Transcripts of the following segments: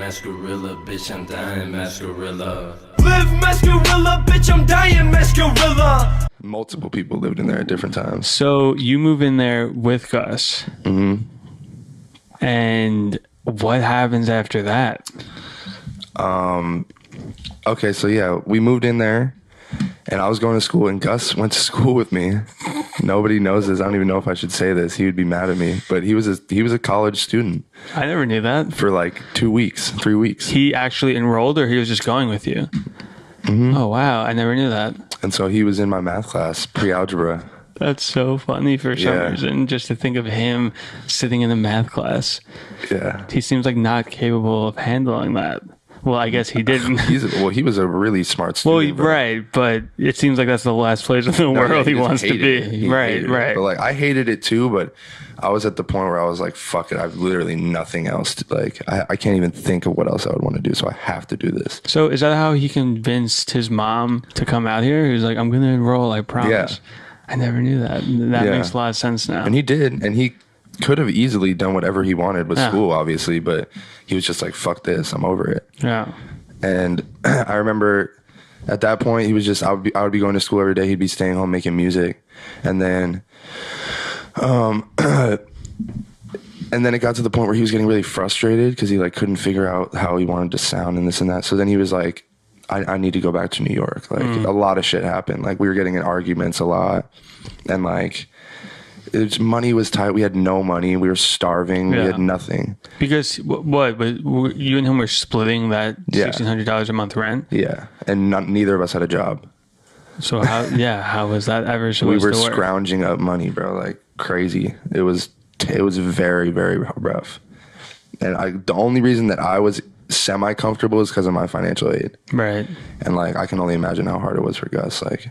mascarilla, bitch, I'm dying, mascarilla. Live mascarilla, bitch, I'm dying, mascarilla. Multiple people lived in there at different times. So you move in there with Gus. Mm-hmm. And what happens after that? Okay, so yeah, we moved in there, and I was going to school, and Gus went to school with me. Nobody knows this. I don't even know if I should say this. He would be mad at me, but he was a college student. I never knew that. For like 2 weeks, 3 weeks. He actually enrolled, or he was just going with you? Mm-hmm. Oh, wow. I never knew that. And so he was in my math class, pre-algebra. That's so funny for some reason, just to think of him sitting in a math class. Yeah. He seems like not capable of handling that. Well, I guess he didn't. He was a really smart student. Well, right, but it seems like that's the last place in the world he wants to be. Right. But like, I hated it too, but I was at the point where I was like, fuck it, I've literally nothing else to, like, I can't even think of what else I would want to do, so I have to do this. So is that how he convinced his mom to come out here? He was like, I'm going to enroll, I promise. Yeah. I never knew that. That makes a lot of sense now. And he did, and he could have easily done whatever he wanted with school, obviously, but he was just like, fuck this, I'm over it. Yeah. And I remember at that point, he was just, I would be going to school every day. He'd be staying home making music. And then, and then it got to the point where he was getting really frustrated because he like couldn't figure out how he wanted to sound and this and that. So then he was like, I need to go back to New York. Like a lot of shit happened. Like we were getting in arguments a lot, and like money was tight. We had no money. We were starving. We had nothing. Because what? But you and him were splitting that $1,600 a month rent. Yeah, and neither of us had a job. So how was that ever supposed to work? We were scrounging up money, bro, like crazy. It was very, very rough. And the only reason that I was semi-comfortable is because of my financial aid. Right. And like I can only imagine how hard it was for Gus. Like,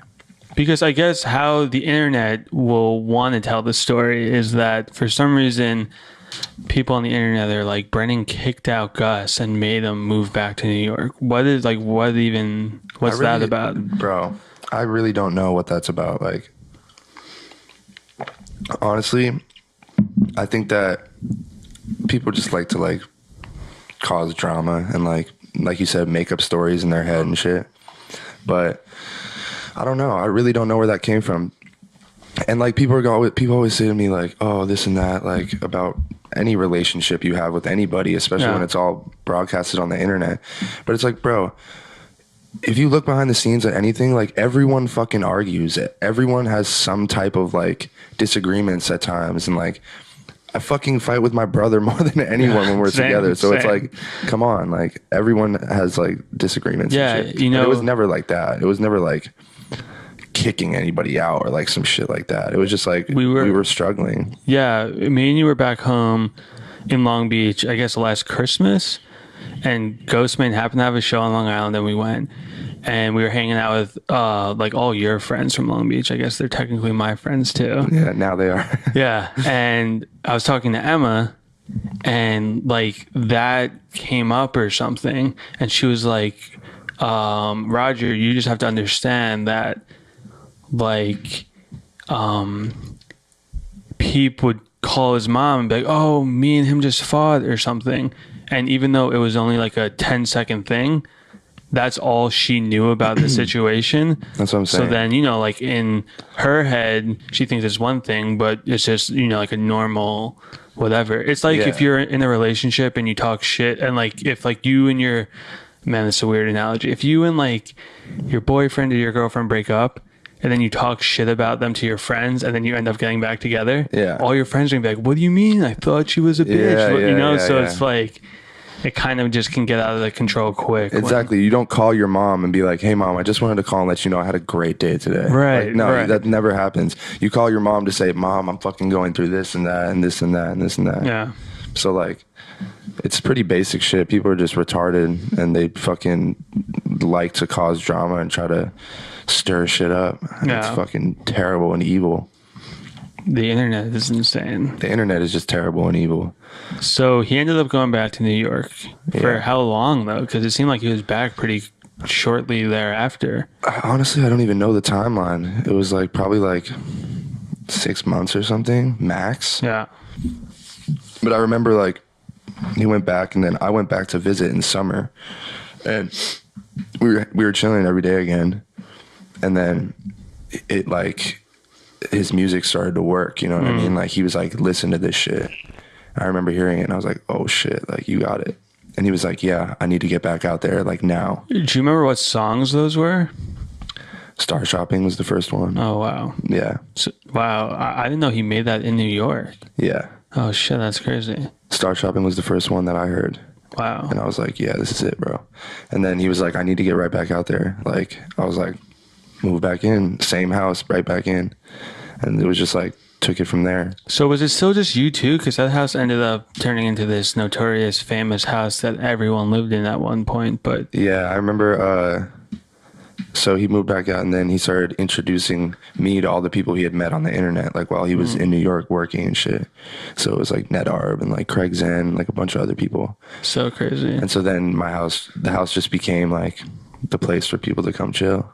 because I guess how the internet will want to tell the story is that for some reason people on the internet are like, Brennan kicked out Gus and made him move back to New York. What's that about? Bro, I really don't know what that's about. Like, honestly, I think that people just like to like cause drama and like you said, make up stories in their head and shit. But I don't know. I really don't know where that came from. And like people always say to me like, oh, this and that, like about any relationship you have with anybody, especially when it's all broadcasted on the internet. But it's like, bro, if you look behind the scenes at anything, like everyone fucking argues. Everyone has some type of like disagreements at times. And like, I fucking fight with my brother more than anyone when we're together. So it's like, come on, like everyone has like disagreements. Yeah, and shit. you know, but it was never like that. It was never like kicking anybody out or like some shit like that. It was just like we were struggling. Yeah, me and you were back home in Long Beach, I guess last Christmas, and Ghostman happened to have a show on Long Island, and we went. And we were hanging out with like all your friends from Long Beach. I guess they're technically my friends too. Yeah, now they are. Yeah. And I was talking to Emma, and like that came up or something. And she was like, Roger, you just have to understand that like Peep would call his mom and be like, oh, me and him just fought or something. And even though it was only like a 10-second thing, that's all she knew about the situation. That's what I'm saying. So then, you know, like in her head, she thinks it's one thing, but it's just, you know, like a normal whatever. It's like if you're in a relationship and you talk shit, and like if like you and your, man, that's a weird analogy. If you and like your boyfriend or your girlfriend break up, and then you talk shit about them to your friends, and then you end up getting back together, all your friends are gonna be like, what do you mean? I thought she was a bitch. So it's like, it kind of just can get out of the control quick. Exactly. You don't call your mom and be like, hey mom, I just wanted to call and let you know I had a great day today. Right. Like, no, that never happens. You call your mom to say, mom, I'm fucking going through this and that and this and that and this and that. Yeah. So like, it's pretty basic shit. People are just retarded, and they fucking like to cause drama and try to stir shit up. It's fucking terrible and evil. The internet is insane. The internet is just terrible and evil. So he ended up going back to New York. For how long, though? Because it seemed like he was back pretty shortly thereafter. Honestly, I don't even know the timeline. It was like probably like 6 months or something, max. Yeah. But I remember like he went back, and then I went back to visit in summer, and we were chilling every day again, and then it like his music started to work, you know what I mean? Like he was like, listen to this shit. I remember hearing it, and I was like, oh shit, like you got it. And he was like, yeah, I need to get back out there like now. Do you remember what songs those were? Star Shopping was the first one. Oh wow. Yeah. So, wow, I didn't know he made that in New York. Yeah. Oh shit, that's crazy. Star Shopping was the first one that I heard. Wow. And I was like, yeah, this is it, bro. And then he was like, I need to get right back out there. Like, I was like, move back in, same house, right back in. And it was just like, took it from there. So was it still just you two? Because that house ended up turning into this notorious, famous house that everyone lived in at one point. But yeah, I remember. So he moved back out, and then he started introducing me to all the people he had met on the internet, like while he was in New York working and shit. So it was like NetArb and like Craig Zen, like a bunch of other people. So crazy. And so then the house just became like the place for people to come chill.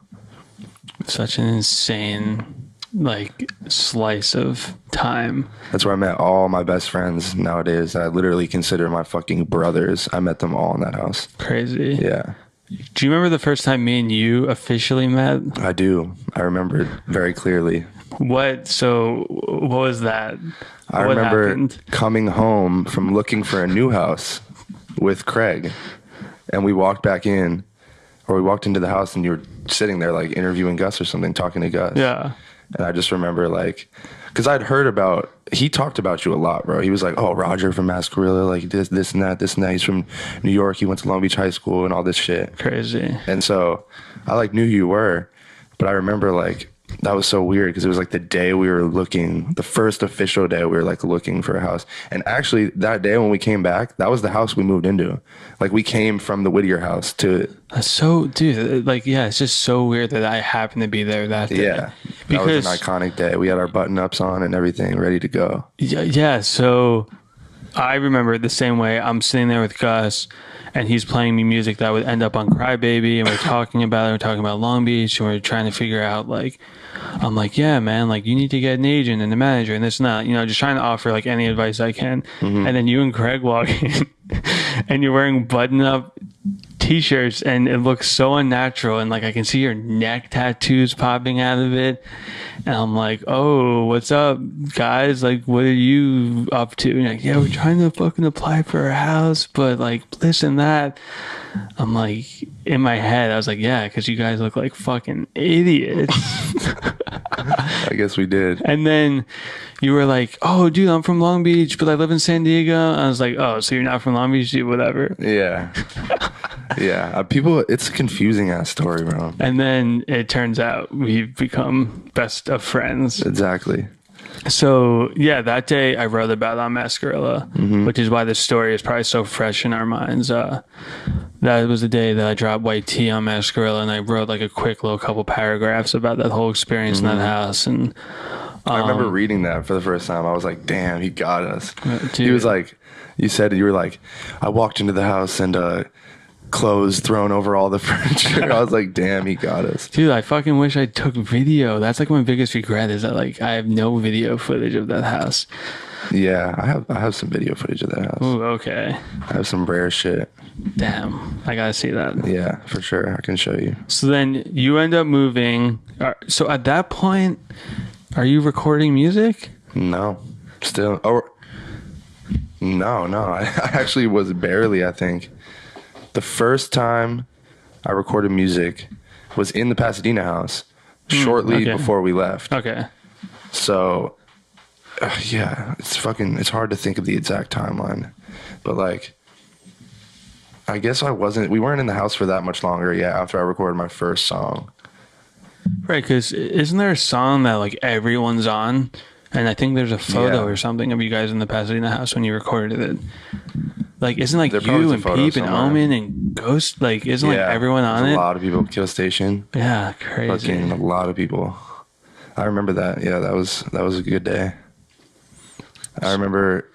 Such an insane like slice of time. That's where I met all my best friends nowadays. I literally consider my fucking brothers. I met them all in that house. Crazy. Yeah. Do you remember the first time me and you officially met? I do. I remember it very clearly. What was that? I What remember happened? coming home from looking for a new house with Craig, and we walked back in, or we walked into the house, and you were sitting there like interviewing Gus or something, talking to Gus. Yeah. And I just remember like, because I'd heard he talked about you a lot, bro. He was like, oh, Roger from Masked Gorilla, like this and that. He's from New York. He went to Long Beach High School and all this shit. Crazy. And so I like knew who you were, but I remember like, that was so weird because it was like the day we were looking, the first official day we were like looking for a house. And actually that day when we came back, that was the house we moved into. Like we came from the Whittier house to That's so, dude, like, yeah, it's just so weird that I happened to be there that day. yeah, Because that was an iconic day. We had our button ups on and everything ready to go. yeah, so I remember it the same way. I'm sitting there with Gus, and he's playing me music that would end up on Crybaby, and we're talking about it. We're talking about Long Beach, and we're trying to figure out, like, I'm like, yeah, man, like, you need to get an agent and a manager and this and that, you know, just trying to offer, like, any advice I can. And then you and Craig walk in, and you're wearing button-up T-shirts, and it looks so unnatural, and, like, I can see your neck tattoos popping out of it. And I'm like, oh, what's up, guys? Like, what are you up to? And you're like, yeah, we're trying to fucking apply for a house, but like this and that. I'm like, in my head, I was like, yeah, because you guys look like fucking idiots. I guess we did. And then you were like, oh, dude, I'm from Long Beach, but I live in San Diego. I was like, oh, so you're not from Long Beach, dude, whatever. Yeah. Yeah. People, it's a confusing ass story, bro. And then it turns out we've become best of friends. Exactly. So, yeah, that day I wrote about on Masked Gorilla, which is why this story is probably so fresh in our minds. That was the day that I dropped White Tea on Masked Gorilla, and I wrote like a quick little couple paragraphs about that whole experience in that house. And I remember reading that for the first time. I was like, damn, he got us. Dude. He was like, you were like, I walked into the house and clothes thrown over all the furniture. I was like, damn, he got us. Dude, I fucking wish I took video. That's like my biggest regret is that like I have no video footage of that house. Yeah, I have some video footage of that house. Ooh, okay. I have some rare shit. Damn, I gotta see that. Yeah, for sure. I can show you. So then you end up moving. So at that point, are you recording music? No, still. Oh, no. I actually was barely, I think. The first time I recorded music was in the Pasadena house shortly before we left. Okay. So, yeah, it's hard to think of the exact timeline. But, like, I guess we weren't in the house for that much longer, after I recorded my first song. Right, because isn't there a song that, like, everyone's on? And I think there's a photo or something of you guys in the Pasadena house when you recorded it. Like, isn't like you and Peep and Omen and Ghost, like, isn't like everyone on it? A lot of people. Kill Station. Yeah, crazy. Fucking a lot of people. I remember that. Yeah, that was a good day. I remember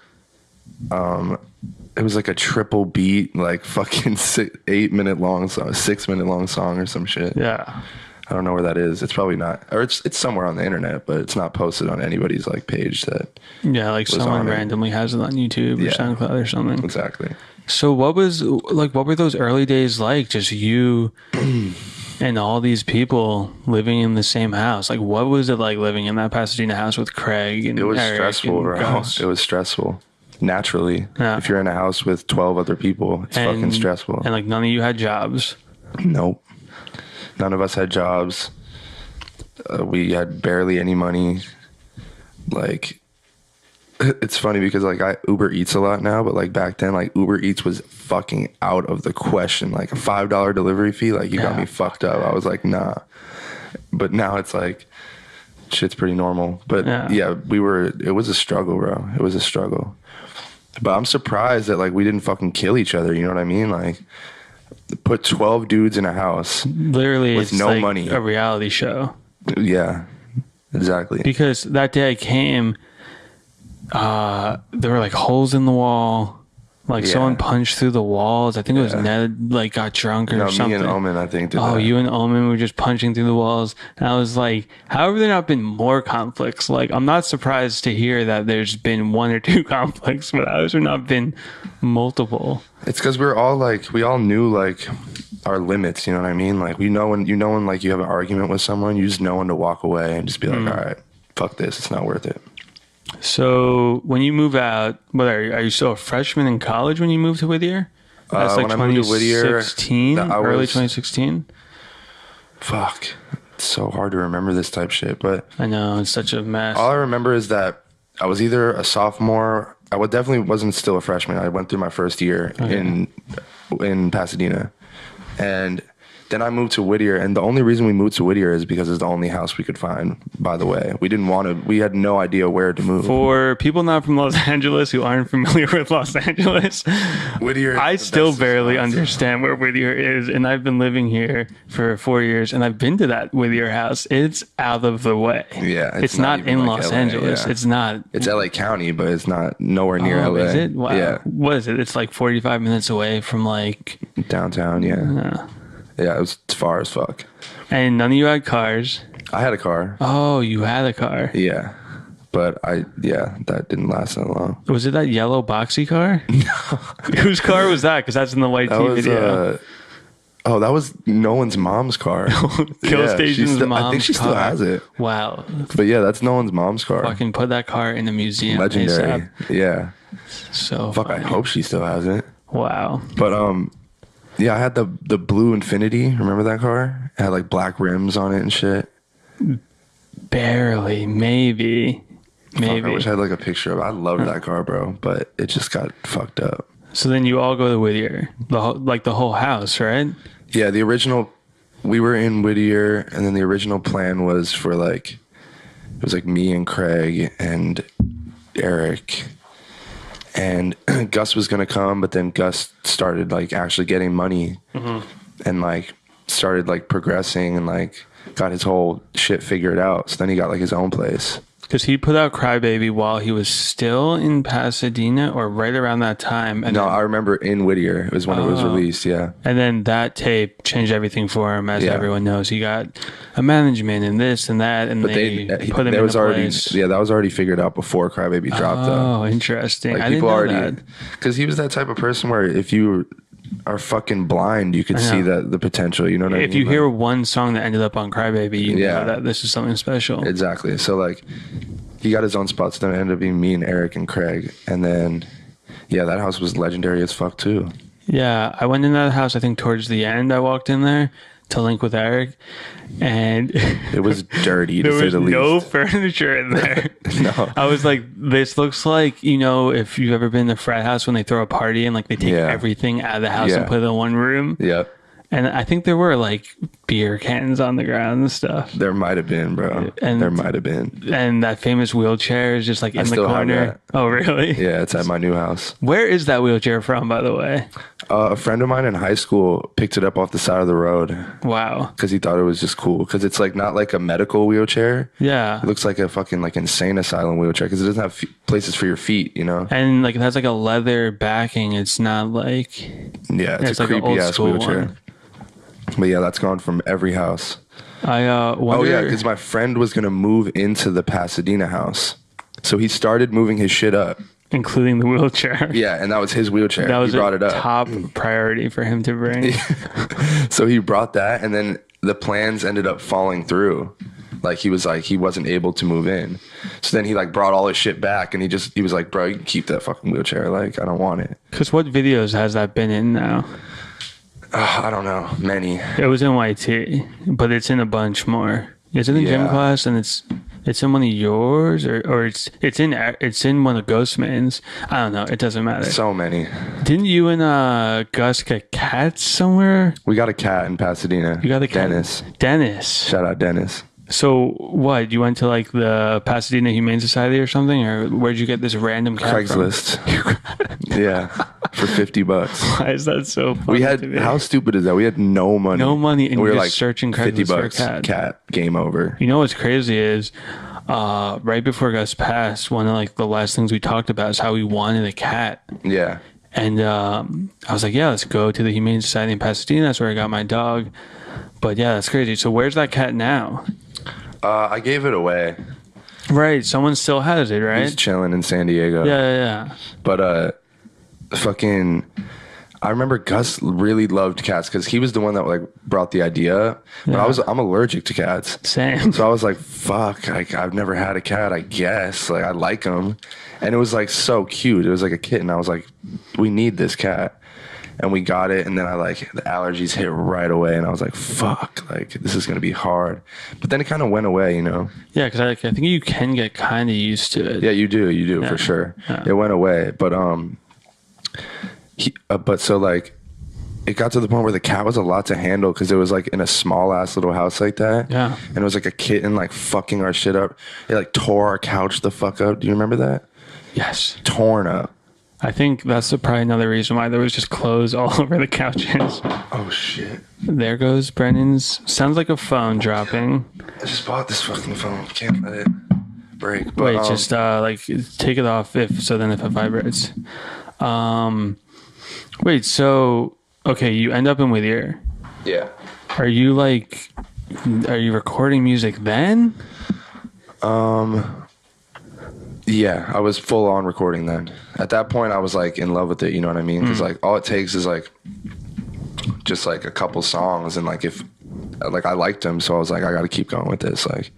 it was like a triple beat, like fucking 6 minute long song or some shit. Yeah. I don't know where that is. It's probably not, or it's somewhere on the internet, but it's not posted on anybody's like page that. Yeah, like someone randomly has it on YouTube or SoundCloud or something. Exactly. So what were those early days like? Just you and all these people living in the same house. Like, what was it like living in that Pasadena house with Craig and It was Eric stressful, and bro. Gus? It was stressful. Naturally, Yeah. if you're in a house with 12 other people, it's fucking stressful. And like none of you had jobs. Nope. None of us had jobs. We had barely any money. Like, it's funny because like I Uber Eats a lot now, but like back then, like Uber Eats was fucking out of the question. Like a $5 delivery fee, like you got me fucked up. I was like, nah. But now it's like, shit's pretty normal. But yeah, it was a struggle, bro. It was a struggle. But I'm surprised that like we didn't fucking kill each other. You know what I mean? Like, put 12 dudes in a house. Literally, with it's no like money. a reality show. Yeah, exactly. Because that day I came, there were like holes in the wall. Like someone punched through the walls. I think it was Ned like got drunk or something. Me and Omen, I think. Did that. You and Omen were just punching through the walls. And I was like, how have there not been more conflicts? Like, I'm not surprised to hear that there's been 1 or 2 conflicts, but how has there not been multiple? It's because we all knew like our limits. You know what I mean? Like when like you have an argument with someone, you just know when to walk away and just be like, all right, fuck this. It's not worth it. So when you move out, are you still a freshman in college when you moved to Whittier? That's like when I moved to Whittier, 2016, early 2016. Fuck, it's so hard to remember this type shit. But I know it's such a mess. All I remember is that I was either a sophomore. Definitely wasn't still a freshman. I went through my first year in Pasadena, and then I moved to Whittier, and the only reason we moved to Whittier is because it's the only house we could find, by the way. We had no idea where to move. For people not from Los Angeles who aren't familiar with Los Angeles, Whittier, I still barely understand where Whittier is, and I've been living here for 4 years, and I've been to that Whittier house. It's out of the way. Yeah. It's not in like Los LA, Angeles. Yeah. It's not. It's LA County, but it's not nowhere near LA. Is it? Wow. Yeah. What is it? It's like 45 minutes away from like... downtown, Yeah, it was far as fuck. And none of you had cars. I had a car. Oh, you had a car. Yeah. But that didn't last that long. Was it that yellow boxy car? No. Whose car was that? Because that's in the white tee video. That was Nolan's mom's car. Kill Station's mom's car. I think she still has it. Wow. But yeah, that's Nolan's mom's car. Fucking put that car in a museum. Legendary. ASAP. Yeah. So fuck, funny. I hope she still has it. Wow. But yeah, I had the blue Infinity. Remember that car? It had like black rims on it and shit. Barely, maybe. Fuck, I wish I had like a picture of it. I loved that car, bro, but it just got fucked up. So then you all go to Whittier, the whole house, right? Yeah, we were in Whittier, and then the original plan was for it was like me and Craig and Eric. And Gus was going to come, but then Gus started like actually getting money and like started like progressing and like got his whole shit figured out. So then he got like his own place. Because he put out Crybaby while he was still in Pasadena or right around that time. And I remember in Whittier. It was when it was released, yeah. And then that tape changed everything for him, as everyone knows. He got a management and this and that, and they put him in a place. Yeah, that was already figured out before Crybaby dropped, though. Oh, interesting. Like, I didn't know that. Because he was that type of person where if you are fucking blind, you could see the potential, you know what I mean? If you hear one song that ended up on Crybaby, you know that this is something special. Exactly. So like he got his own spots, then it ended up being me and Eric and Craig. And then that house was legendary as fuck too. Yeah, I went in that house, I think towards the end I walked in there to link with Eric, and it was dirty to there say the was least. no furniture in there. No. I was like, this looks like, if you've ever been to a frat house when they throw a party and like they take everything out of the house and put it in one room. Yep. And I think there were like beer cans on the ground and stuff. There might have been, bro. There might have been. And that famous wheelchair is just like in the corner. Oh, really? Yeah, it's at my new house. Where is that wheelchair from, by the way? A friend of mine in high school picked it up off the side of the road. Wow. Because he thought it was just cool. Because it's like not like a medical wheelchair. Yeah. It looks like a fucking like insane asylum wheelchair because it doesn't have places for your feet, And like it has like a leather backing. It's not like... Yeah, it's a like creepy ass wheelchair. one. But yeah, that's gone from every house. I wonder. Oh yeah, because my friend was gonna move into the Pasadena house, so he started moving his shit up. Including the wheelchair. Yeah, and that was his wheelchair. That was he brought it up. Top priority for him to bring. So he brought that, and then the plans ended up falling through. Like he wasn't able to move in. So then he like brought all his shit back, and he was like, bro, you can keep that fucking wheelchair. Like I don't want it. Because what videos has that been in now? I don't know. Many. It was in YT, but it's in a bunch more. Is it in gym class? And it's in one of yours, or it's in one of Ghostman's. I don't know. It doesn't matter. So many. Didn't you and Gus get cats somewhere? We got a cat in Pasadena. You got a cat. Dennis. Shout out Dennis. So what? You went to like the Pasadena Humane Society or something, or where'd you get this random cat Craigslist. Yeah, for $50. Why is that so funny? We had how stupid is that? We had no money. And we we were were like searching Craigslist for a cat. Cat game over. You know what's crazy is right before Gus passed, one of like the last things we talked about is how we wanted a cat. Yeah. And I was like, yeah, let's go to the Humane Society in Pasadena. That's where I got my dog. But yeah, that's crazy. So where's that cat now? I gave it away. Right. Someone still has it, right? He's chilling in San Diego. Yeah. But I remember Gus really loved cats because he was the one that like brought the idea. But I'm allergic to cats. Same. So I was like, fuck, I've never had a cat, I guess. Like I like them. And it was like so cute. It was like a kitten. I was like, we need this cat. And we got it, and then the allergies hit right away, and I was like, fuck, like, this is going to be hard. But then it kind of went away, you know? Yeah, because I think you can get kind of used to it. Yeah, you do, for sure. Yeah. It went away, but so, like, it got to the point where the cat was a lot to handle, because it was, like, in a small-ass little house like that. Yeah. And it was, like, a kitten, like, fucking our shit up. It, like, tore our couch the fuck up. Do you remember that? Yes. Torn up. I think that's probably another reason why there was just clothes all over the couches. Oh, shit. There goes Brennan's. Sounds like a phone dropping. I just bought this fucking phone. Can't let it break. But, wait, just like take it off if it vibrates. Wait, so, okay, you end up in Whittier. Yeah. Are you recording music then? Yeah, I was full on recording then. At that point, I was like in love with it. You know what I mean? Because like all it takes is like just like a couple songs, and like if like I liked them, so I was like, I got to keep going with this. Like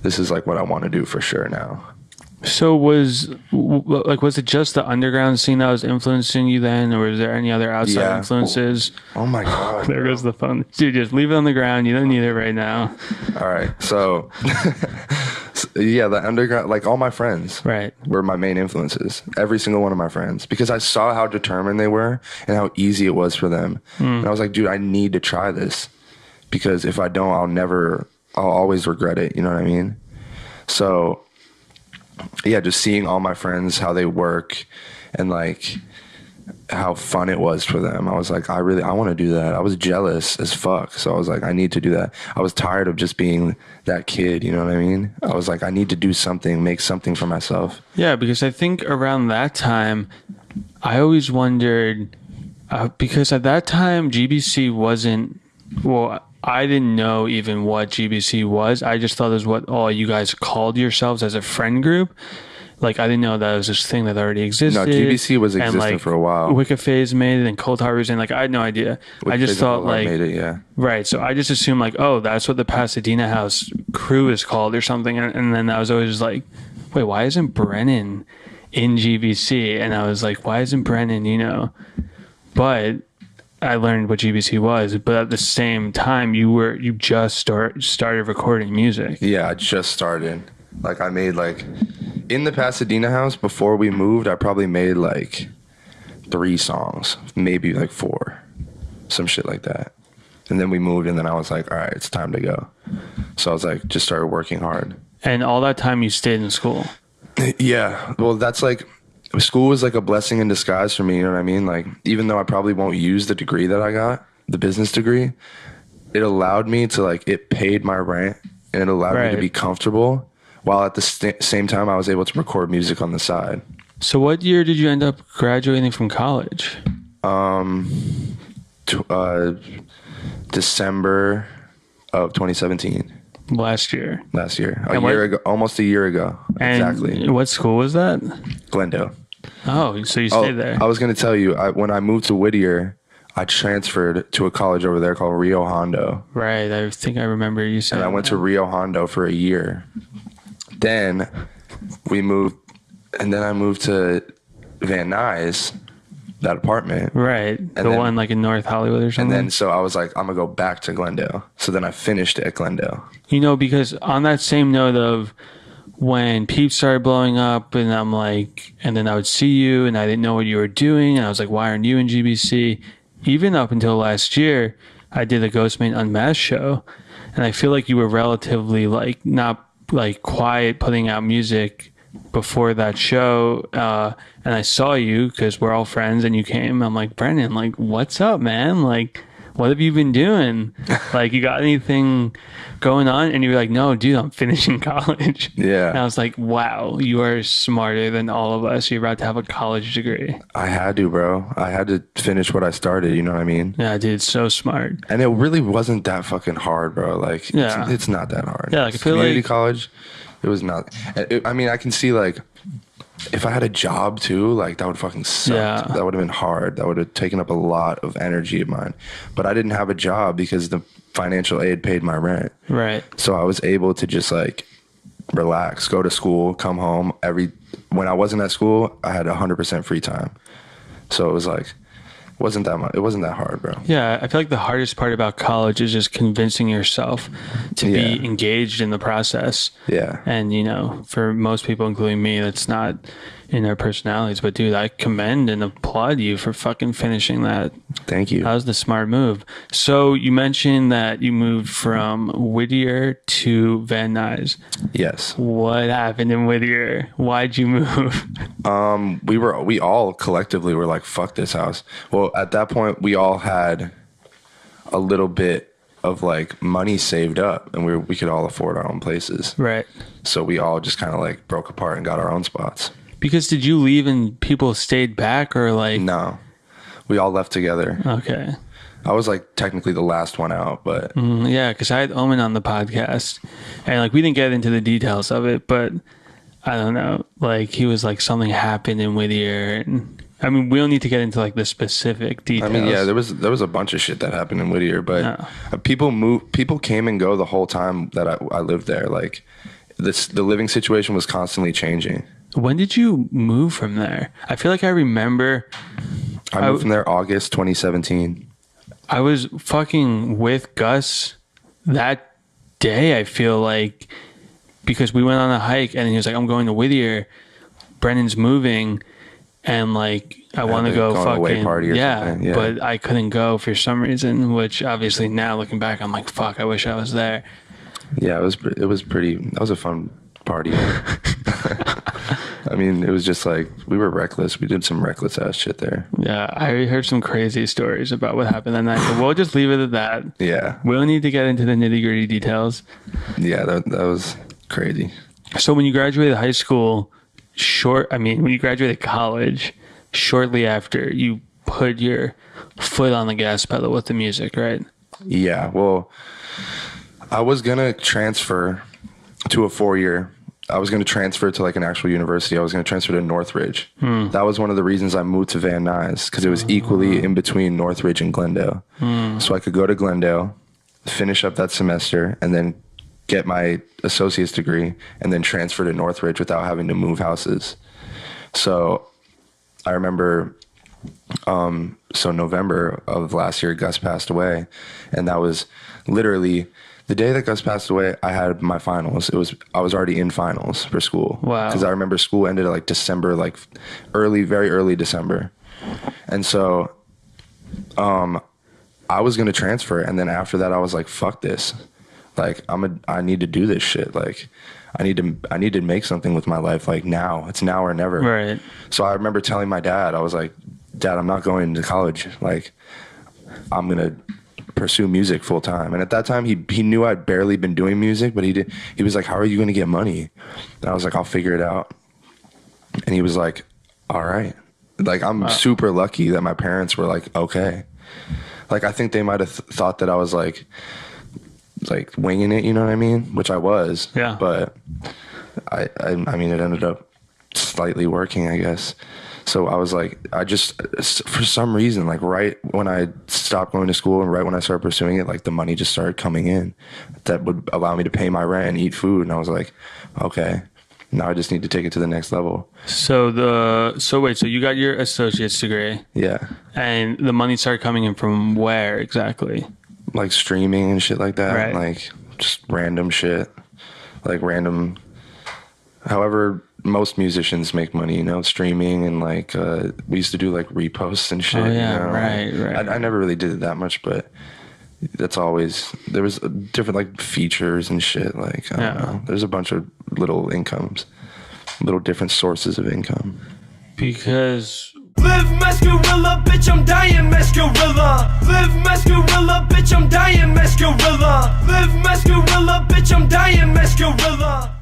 this is like what I want to do for sure now. So was it just the underground scene that was influencing you then, or was there any other outside influences? Oh my god! There goes the phone, dude. Just leave it on the ground. You don't need it right now. All right, so. Yeah, the underground, like all my friends were my main influences. Every single one of my friends. Because I saw how determined they were and how easy it was for them. And I was like, dude, I need to try this. Because if I don't, I'll always regret it. You know what I mean? So, yeah, just seeing all my friends, how they work, and like how fun it was for them. I was like, I want to do that. I was jealous as fuck. So I was like, I need to do that. I was tired of just being that kid. You know what I mean? I was like, I need to do something, make something for myself. Yeah, because I think around that time, I always wondered, because at that time, GBC wasn't, well, I didn't know even what GBC was. I just thought it was what all you guys called yourselves as a friend group. Like, I didn't know that was this thing that already existed. No, GBC was existing for a while. Wicked Phase made it, and Cold Harvest, and like, I had no idea. I just thought like, made it, yeah. Right. So I just assumed like, oh, that's what the Pasadena House crew is called or something. And then I was always like, wait, why isn't Brennan in GBC? And I was like, why isn't Brennan, you know? But I learned what GBC was. But at the same time, you just started recording music. Yeah, I just started. Like, I made like, in the Pasadena house, before we moved, I probably made like 3 songs, maybe like 4, some shit like that. And then we moved, and then I was like, all right, it's time to go. So I was like, just started working hard. And all that time you stayed in school? Yeah. Well, that's like, school was like a blessing in disguise for me, you know what I mean? Like, even though I probably won't use the degree that I got, the business degree, it allowed me to like, it paid my rent, and it allowed me to be comfortable, while at the same time I was able to record music on the side. So what year did you end up graduating from college? December of 2017. Last year. A year ago, almost a year ago. And exactly. What school was that? Glendale. Oh, so you stayed there. I was going to tell you, when I moved to Whittier, I transferred to a college over there called Rio Hondo. Right. I think I remember you saying And I went to Rio Hondo for a year. Then I moved to Van Nuys, that apartment. Right. The one like in North Hollywood or something. And then so I was like, I'm going to go back to Glendale. So then I finished at Glendale. You know, because on that same note of when Peeps started blowing up and I'm like, and then I would see you and I didn't know what you were doing. And I was like, why aren't you in GBC? Even up until last year, I did a Ghostman Unmasked show. And I feel like you were relatively like not like quiet putting out music before that show. And I saw you because we're all friends and you came. I'm like, Brennan, like, what's up, man? Like, what have you been doing? Like, you got anything going on? And you were like, no, dude, I'm finishing college. Yeah. And I was like, wow, you are smarter than all of us. You're about to have a college degree. I had to, bro. I had to finish what I started. You know what I mean? Yeah, dude, so smart. And it really wasn't that fucking hard, bro. Like, yeah. It's not that hard. Yeah, like, I feel community like college, it was not. I mean, I can see, like, if I had a job too, like that would fucking suck. Yeah. That would have been hard. That would have taken up a lot of energy of mine. But I didn't have a job because the financial aid paid my rent. Right. So I was able to just like relax, go to school, come home. When I wasn't at school, I had 100% free time. So it was like, it wasn't that hard, bro. Yeah, I feel like the hardest part about college is just convincing yourself to be engaged in the process. Yeah. And, you know, for most people, including me, that's not in their personalities. But, dude, I commend and applaud you for fucking finishing that. Thank you. That was the smart move. So you mentioned that you moved from Whittier to Van Nuys. Yes. What happened in Whittier? Why'd you move? We all collectively were like, fuck this house. Well, at that point, we all had a little bit of like money saved up and we could all afford our own places. Right. So we all just kind of like broke apart and got our own spots. Because did you leave and people stayed back or like? No, we all left together. Okay. I was like technically the last one out, but yeah, because I had Omen on the podcast and like we didn't get into the details of it, but I don't know, like he was like something happened in Whittier and I mean we don't need to get into like the specific details. I mean, yeah, there was a bunch of shit that happened in Whittier, but people came and go the whole time that I lived there. Like the living situation was constantly changing. When did you move from there? I feel like I remember I moved from there August 2017. I was fucking with Gus that day, I feel like, because we went on a hike and he was like, I'm going to Whittier. Brennan's moving. And like, I want to go fucking away party or something. Yeah, but I couldn't go for some reason, which obviously now looking back, I'm like, fuck, I wish I was there. Yeah, that was a fun party. I mean, it was just like, we were reckless. We did some reckless ass shit there. Yeah, I heard some crazy stories about what happened that night, but we'll just leave it at that. Yeah. We don't need to get into the nitty gritty details. Yeah, that was crazy. So when you graduated high school, when you graduated college, shortly after, you put your foot on the gas pedal with the music, right? Yeah, well, I was going to transfer to a 4-year. I was going to transfer to like an actual university. I was going to transfer to Northridge. That was one of the reasons I moved to Van Nuys, because it was equally in between Northridge and Glendale. So I could go to Glendale, finish up that semester, and then get my associate's degree, and then transfer to Northridge without having to move houses. So I remember, November of last year, Gus passed away, and that was literally the day that Gus passed away. I had my finals. I was already in finals for school. Wow. Because I remember school ended at like December, like very early December, and so I was gonna transfer, and then after that, I was like, "Fuck this! Like, I need to do this shit. Like, I need to make something with my life. Like now, it's now or never." Right. So I remember telling my dad, I was like, "Dad, I'm not going to college. Like, I'm gonna pursue music full time." And at that time, he knew I'd barely been doing music, but he was like, "How are you gonna get money?" And I was like, "I'll figure it out." And he was like, "All right." Like, I'm super lucky that my parents were like, "Okay." Like, I think they might have thought that I was like like winging it, you know what I mean? Which I was. Yeah. But I mean, it ended up slightly working, I guess. So I was like, I just, for some reason, like right when I stopped going to school and right when I started pursuing it, like the money just started coming in that would allow me to pay my rent and eat food. And I was like, okay, now I just need to take it to the next level. So wait, so you got your associate's degree. Yeah. And the money started coming in from where exactly? Like streaming and shit like that. Right. Like just random shit. Like random, however most musicians make money, you know, streaming and like we used to do like reposts and shit. Oh yeah, you know? right. I never really did it that much, but that's always, there was different like features and shit. Like I don't know. There's a bunch of little incomes, little different sources of income. Because Live mascarilla, bitch, I'm dying mascarilla. Live mascarilla, bitch, I'm dying mascarilla. Live mascarilla, bitch, I'm dying mascarilla.